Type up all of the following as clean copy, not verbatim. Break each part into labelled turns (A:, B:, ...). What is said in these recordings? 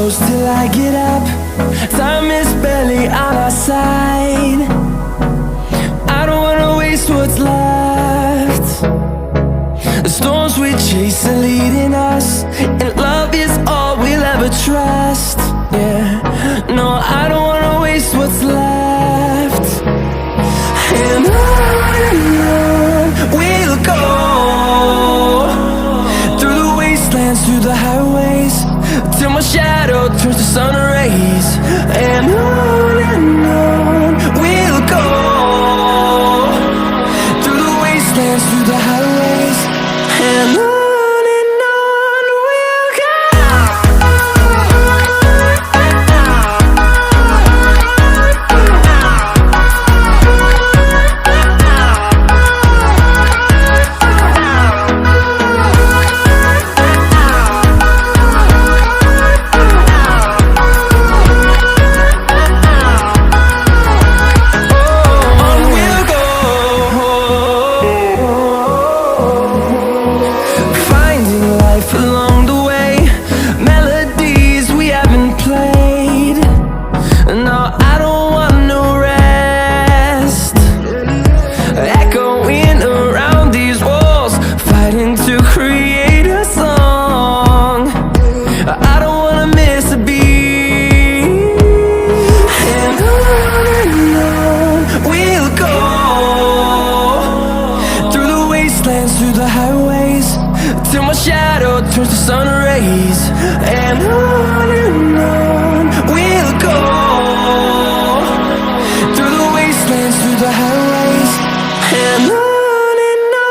A: close till I get up. Time is barely on our side. I don't wanna waste what's left. The storms we chase are leading us, and love is all we'll ever trust. Yeah, no, I don't wanna waste what's left. And on we'll go, through the wastelands, through the highways, till my shadow turns to sun rays. And on we'll go, through the wastelands, through the highways, and on we'll go. Through the highways, till my shadow turns to sun rays. And on we'll go, through the wastelands, through the highways, and on we'll go.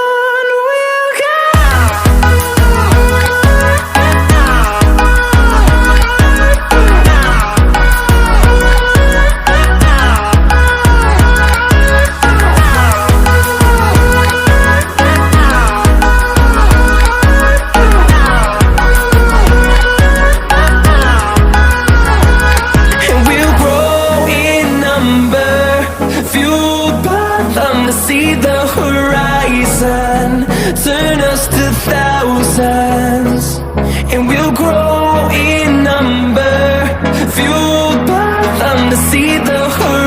A: See the horizon, turn us to thousands, and we'll grow in number, fueled by them to see the horizon.